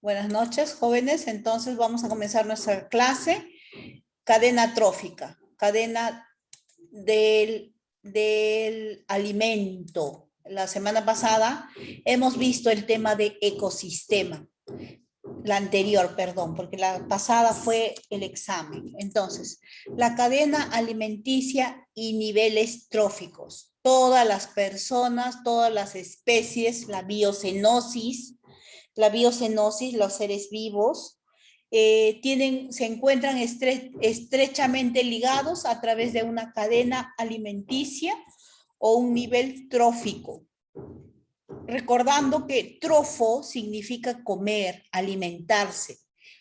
Buenas noches, jóvenes. Entonces vamos a comenzar nuestra clase. Cadena trófica, cadena del alimento. La semana pasada hemos visto el tema de ecosistema. La anterior, perdón, porque la pasada fue el examen. Entonces, la cadena alimenticia y niveles tróficos. Todas las personas, todas las especies, la biocenosis, los seres vivos, se encuentran estrechamente ligados a través de una cadena alimenticia o un nivel trófico. Recordando que trofo significa comer, alimentarse,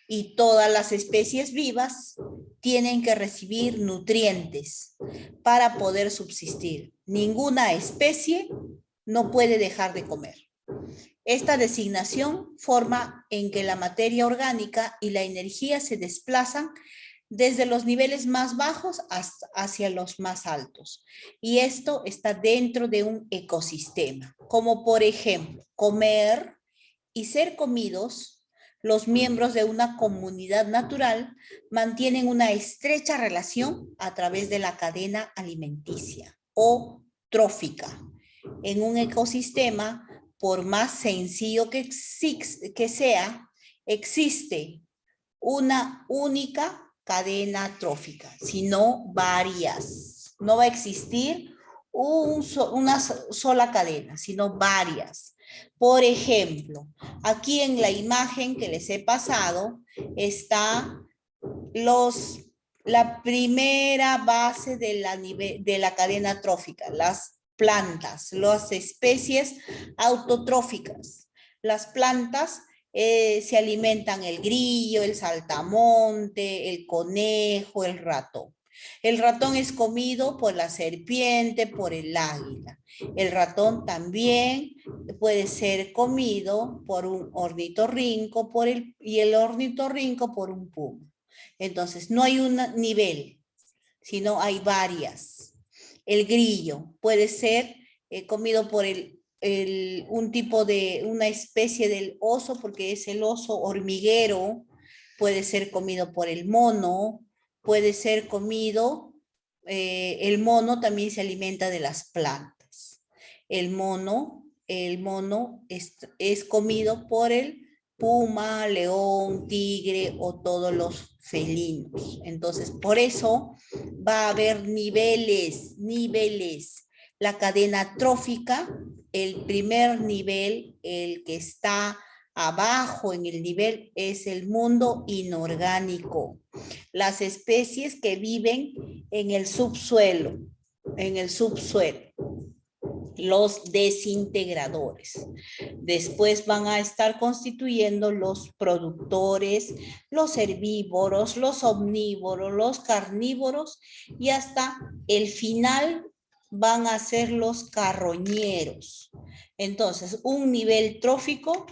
y todas las especies vivas tienen que recibir nutrientes para poder subsistir. Ninguna especie no puede dejar de comer. Esta designación forma en que la materia orgánica y la energía se desplazan desde los niveles más bajos hacia los más altos. Y esto está dentro de un ecosistema, como por ejemplo, comer y ser comidos. Los miembros de una comunidad natural mantienen una estrecha relación a través de la cadena alimenticia o trófica. En un ecosistema, por más sencillo que sea, existe una única cadena trófica, sino varias. No va a existir una sola cadena, sino varias. Por ejemplo, aquí en la imagen que les he pasado está la primera base de la cadena trófica, las plantas, las especies autotróficas. Las plantas se alimentan el grillo, el saltamonte, el conejo, el ratón. El ratón es comido por la serpiente, por el águila. El ratón también puede ser comido por un ornitorrinco y el ornitorrinco por un puma. Entonces, no hay un nivel, sino hay varias. El grillo puede ser comido por una especie del oso, porque es el oso hormiguero. Puede ser comido por el mono, puede ser comido, el mono también se alimenta de las plantas. El mono es comido por el puma, león, tigre o todos los felinos. Entonces, por eso va a haber niveles. La cadena trófica, el primer nivel, el que está abajo en el nivel, es el mundo inorgánico. Las especies que viven en el subsuelo, los desintegradores. Después van a estar constituyendo los productores, los herbívoros, los omnívoros, los carnívoros, y hasta el final van a ser los carroñeros. Entonces, un nivel trófico,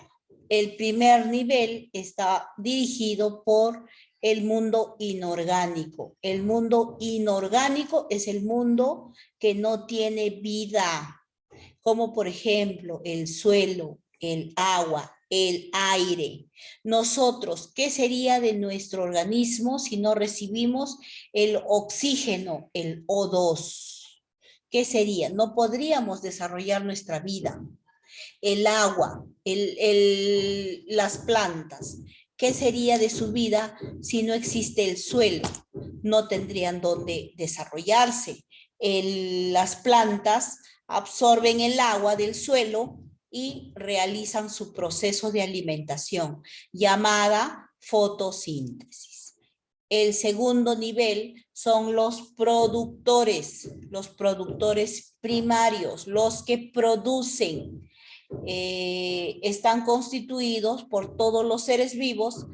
el primer nivel está dirigido por el mundo inorgánico. El mundo inorgánico es el mundo que no tiene vida, como por ejemplo el suelo, el agua, el aire. Nosotros, ¿qué sería de nuestro organismo si no recibimos el oxígeno, el O2? ¿Qué sería? No podríamos desarrollar nuestra vida. El agua, las plantas. ¿Qué sería de su vida si no existe el suelo? No tendrían dónde desarrollarse. Las plantas absorben el agua del suelo y realizan su proceso de alimentación, llamada fotosíntesis. El segundo nivel son los productores primarios, los que producen. Están constituidos por todos los seres vivos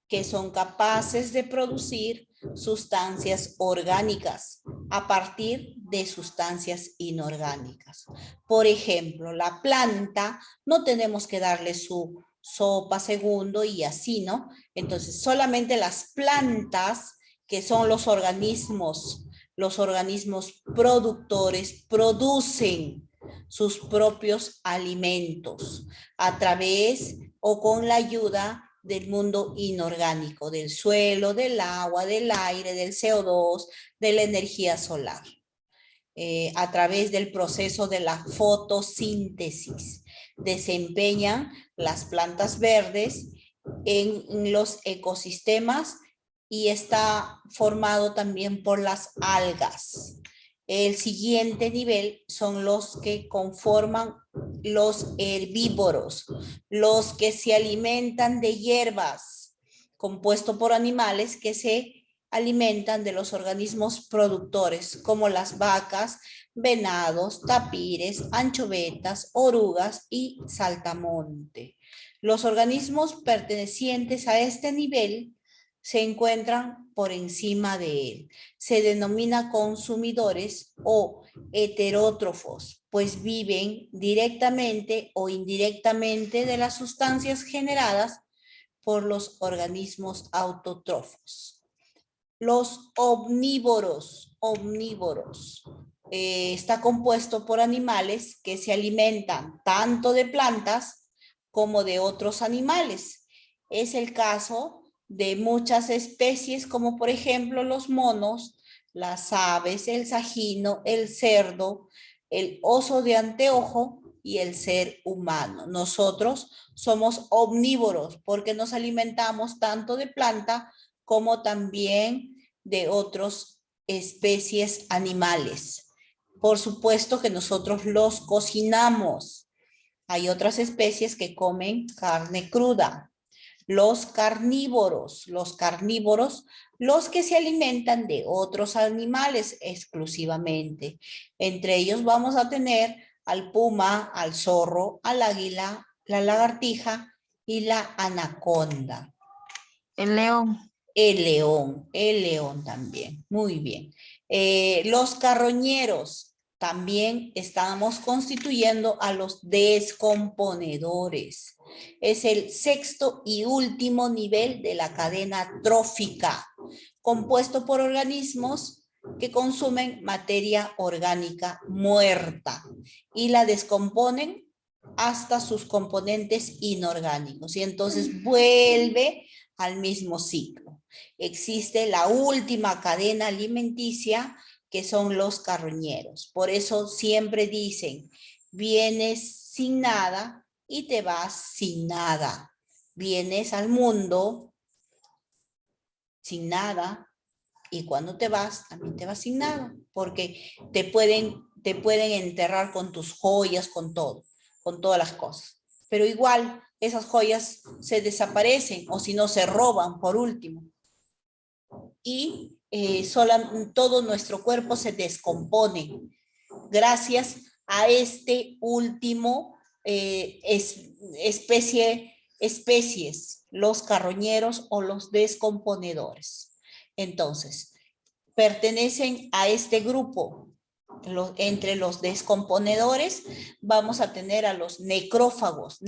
que son capaces de producir sustancias orgánicas a partir de sustancias inorgánicas. Por ejemplo, la planta, no tenemos que darle su sopa segundo y así, ¿no? Entonces, solamente las plantas, que son los organismos productores, producen sus propios alimentos a través o con la ayuda del mundo inorgánico, del suelo, del agua, del aire, del CO2, de la energía solar, a través del proceso de la fotosíntesis. Desempeñan las plantas verdes en los ecosistemas y está formado también por las algas. El siguiente nivel son los que conforman los herbívoros, los que se alimentan de hierbas, compuesto por animales que se alimentan de los organismos productores, como las vacas, venados, tapires, anchovetas, orugas y saltamonte. Los organismos pertenecientes a este nivel se encuentran por encima de él. Se denomina consumidores o heterótrofos, pues viven directamente o indirectamente de las sustancias generadas por los organismos autótrofos. Los omnívoros, está compuesto por animales que se alimentan tanto de plantas como de otros animales. Es el caso de muchas especies como por ejemplo los monos, las aves, el sajino, el cerdo, el oso de anteojo y el ser humano. Nosotros somos omnívoros porque nos alimentamos tanto de planta como también de otras especies animales. Por supuesto que nosotros los cocinamos. Hay otras especies que comen carne cruda. Los carnívoros, los que se alimentan de otros animales exclusivamente. Entre ellos vamos a tener al puma, al zorro, al águila, la lagartija y la anaconda. El león. El león también, muy bien. Los carroñeros, también estamos constituyendo a los descomponedores. Es el sexto y último nivel de la cadena trófica, compuesto por organismos que consumen materia orgánica muerta y la descomponen hasta sus componentes inorgánicos. Y entonces vuelve al mismo ciclo. Existe la última cadena alimenticia, que son los carroñeros. Por eso siempre dicen, vienes sin nada y te vas sin nada. Vienes al mundo sin nada y cuando te vas, también te vas sin nada, porque te pueden enterrar con tus joyas, con todo, con todas las cosas. Pero igual esas joyas se desaparecen o si no se roban por último. Y todo nuestro cuerpo se descompone gracias a este último especies, los carroñeros o los descomponedores. Entonces, pertenecen a este grupo. Entre los descomponedores vamos a tener a los necrófagos,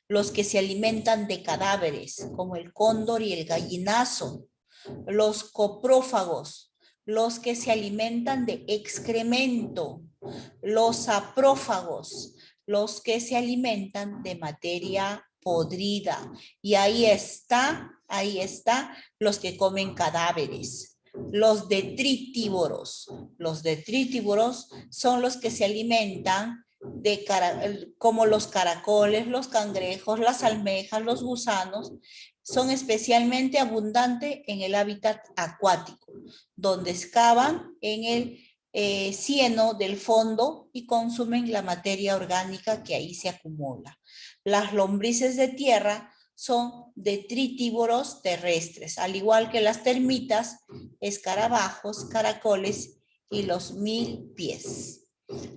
los que se alimentan de cadáveres, como el cóndor y el gallinazo. Los coprófagos, los que se alimentan de excremento. Los saprófagos, los que se alimentan de materia podrida. Y ahí está, los que comen cadáveres. Los detrítivoros son los que se alimentan como los caracoles, los cangrejos, las almejas, los gusanos. Son especialmente abundantes en el hábitat acuático, donde excavan en el cieno del fondo y consumen la materia orgánica que ahí se acumula. Las lombrices de tierra son detrítivoros terrestres, al igual que las termitas, escarabajos, caracoles y los milpies.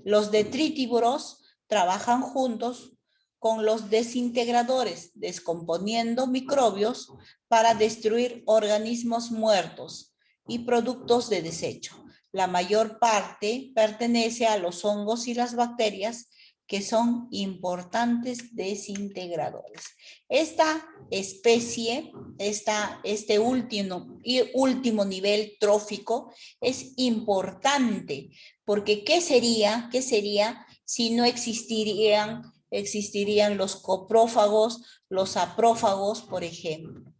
Los detrítivoros trabajan juntos con los desintegradores, descomponiendo microbios para destruir organismos muertos y productos de desecho. La mayor parte pertenece a los hongos y las bacterias, que son importantes desintegradores. Esta especie, este último nivel trófico es importante, porque ¿qué sería si no existirían existirían los coprófagos, los saprófagos, por ejemplo.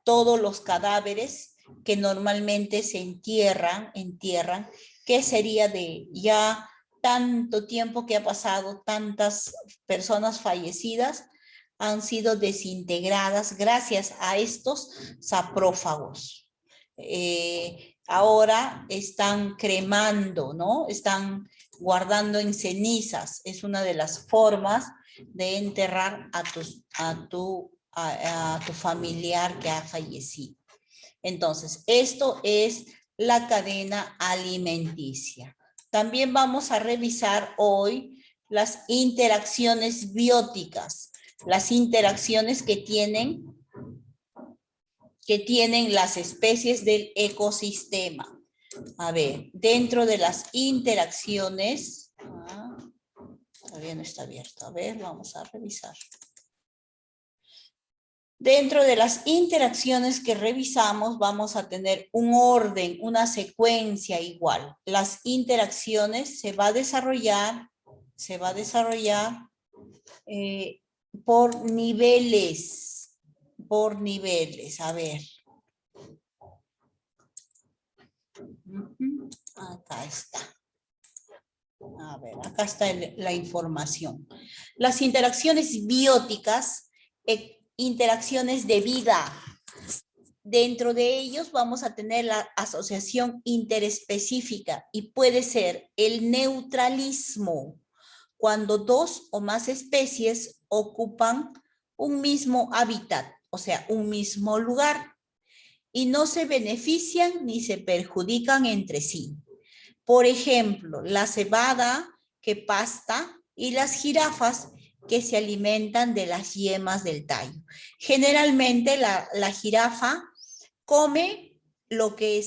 Todos los cadáveres que normalmente se entierran, ¿qué sería de ya tanto tiempo que ha pasado, tantas personas fallecidas han sido desintegradas gracias a estos saprófagos? Ahora están cremando, ¿no? Están guardando en cenizas. Es una de las formas de enterrar a tu familiar que ha fallecido. Entonces, esto es la cadena alimenticia. También vamos a revisar hoy las interacciones bióticas, las interacciones que tienen las especies del ecosistema. A ver, dentro de las interacciones, todavía no está abierto. A ver, vamos a revisar. Dentro de las interacciones que revisamos vamos a tener un orden, una secuencia igual. Las interacciones se va a desarrollar por niveles, a ver. Acá está. A ver, acá está la información. Las interacciones bióticas, interacciones de vida. Dentro de ellos vamos a tener la asociación interespecífica y puede ser el neutralismo, cuando dos o más especies ocupan un mismo hábitat, o sea, un mismo lugar, y no se benefician ni se perjudican entre sí. Por ejemplo, la cebada que pasta y las jirafas que se alimentan de las yemas del tallo. Generalmente la jirafa come lo que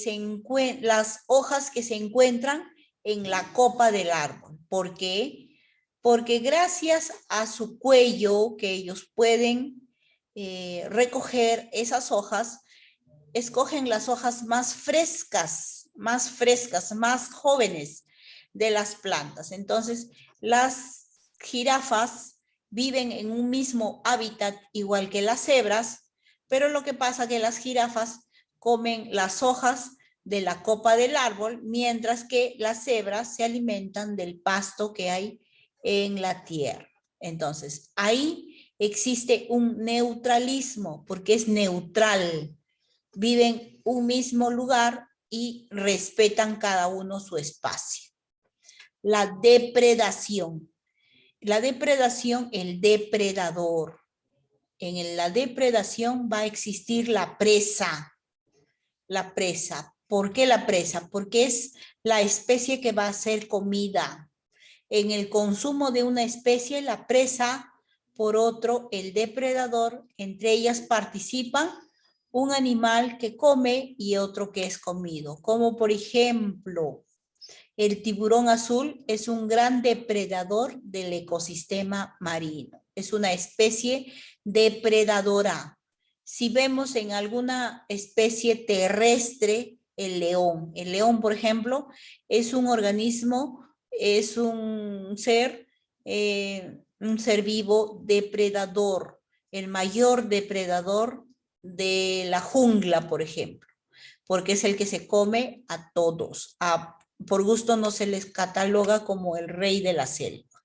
las hojas que se encuentran en la copa del árbol. ¿Por qué? Porque gracias a su cuello que ellos pueden recoger esas hojas, escogen las hojas más frescas, más jóvenes de las plantas. Entonces, las jirafas viven en un mismo hábitat igual que las cebras, pero lo que pasa es que las jirafas comen las hojas de la copa del árbol, mientras que las cebras se alimentan del pasto que hay en la tierra. Entonces, ahí existe un neutralismo, porque es neutral. Viven un mismo lugar y respetan cada uno su espacio. La depredación. La depredación, el depredador. En la depredación va a existir la presa. La presa. ¿Por qué la presa? Porque es la especie que va a ser comida. En el consumo de una especie, la presa, por otro, el depredador, entre ellas participan un animal que come y otro que es comido. Como por ejemplo, el tiburón azul es un gran depredador del ecosistema marino. Es una especie depredadora. Si vemos en alguna especie terrestre, el león, por ejemplo, es un organismo, es un ser vivo depredador, el mayor depredador de la jungla, por ejemplo, porque es el que se come a todos. Por gusto no se les cataloga como el rey de la selva.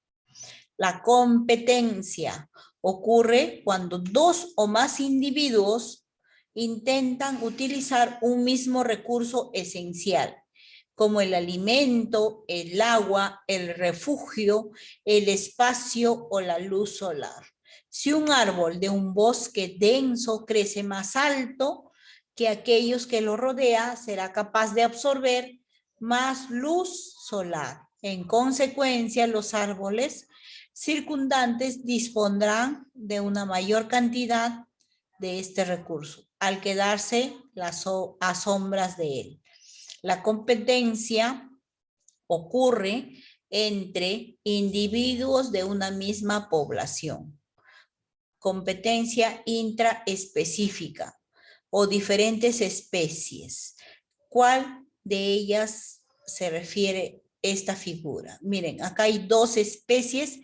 La competencia ocurre cuando dos o más individuos intentan utilizar un mismo recurso esencial, como el alimento, el agua, el refugio, el espacio o la luz solar. Si un árbol de un bosque denso crece más alto que aquellos que lo rodea, será capaz de absorber más luz solar. En consecuencia, los árboles circundantes dispondrán de una mayor cantidad de este recurso, al quedarse a sombras de él. La competencia ocurre entre individuos de una misma población. Competencia intraespecífica o diferentes especies. ¿Cuál de ellas se refiere esta figura? Miren, acá hay dos especies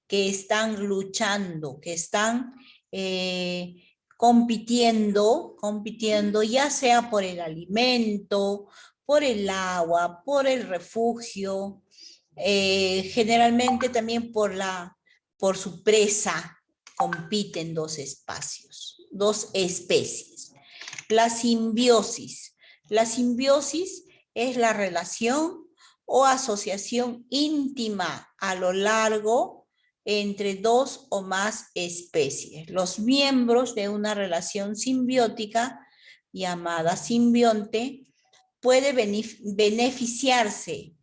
que están luchando, que están compitiendo, ya sea por el alimento, por el agua, por el refugio, generalmente también por su presa, compiten dos espacios, dos especies. La simbiosis. La simbiosis es la relación o asociación íntima a lo largo entre dos o más especies. Los miembros de una relación simbiótica llamada simbionte puede beneficiarse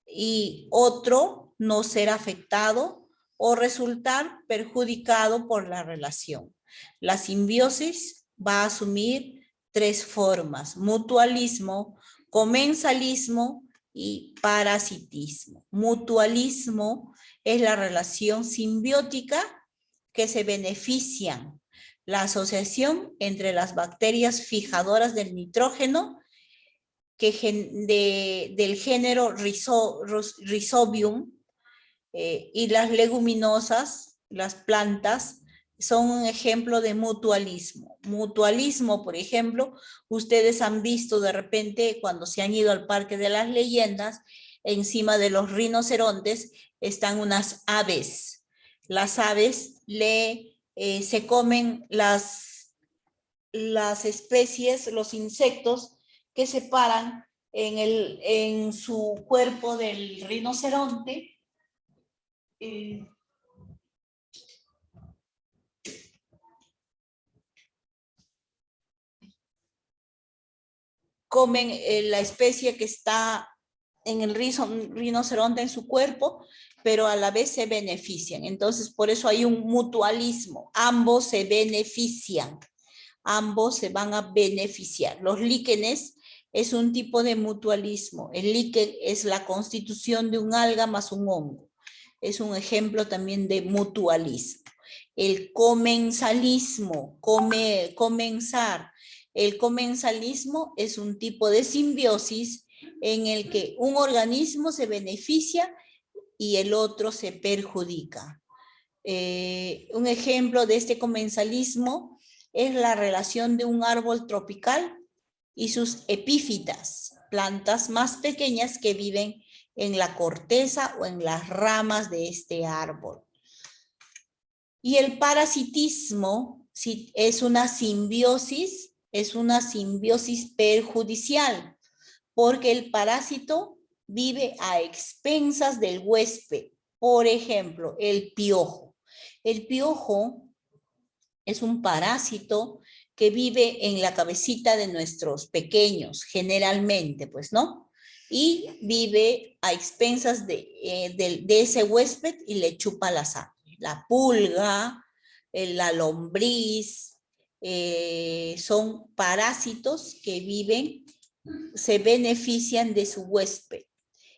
y otro no ser afectado o resultar perjudicado por la relación. La simbiosis va a asumir tres formas: mutualismo, comensalismo y parasitismo. Mutualismo es la relación simbiótica que se benefician. La asociación entre las bacterias fijadoras del nitrógeno del género Rhizobium y las leguminosas, las plantas, son un ejemplo de mutualismo. Mutualismo, por ejemplo, ustedes han visto de repente cuando se han ido al Parque de las Leyendas, encima de los rinocerontes están unas aves. Las aves se comen las especies, los insectos que se paran en su cuerpo del rinoceronte. Comen la especie que está en el rinoceronte en su cuerpo, pero a la vez se benefician. Entonces, por eso hay un mutualismo. Ambos se benefician. Ambos se van a beneficiar. Los líquenes es un tipo de mutualismo. El líquen es la constitución de un alga más un hongo. Es un ejemplo también de mutualismo. El comensalismo, comensar. El comensalismo es un tipo de simbiosis en el que un organismo se beneficia y el otro se perjudica. Un ejemplo de este comensalismo es la relación de un árbol tropical y sus epífitas, plantas más pequeñas que viven en la corteza o en las ramas de este árbol. Y el parasitismo es una simbiosis perjudicial, porque el parásito vive a expensas del huésped. Por ejemplo, el piojo. El piojo es un parásito que vive en la cabecita de nuestros pequeños, generalmente, pues, ¿no? Y vive a expensas de ese huésped y le chupa la sangre. La pulga, la lombriz, son parásitos que viven, se benefician de su huésped.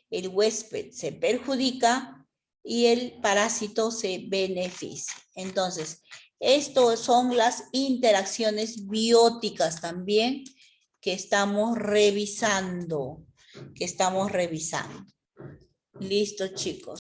El huésped se perjudica y el parásito se beneficia. Entonces, estas son las interacciones bióticas también que estamos revisando. Listo, chicos.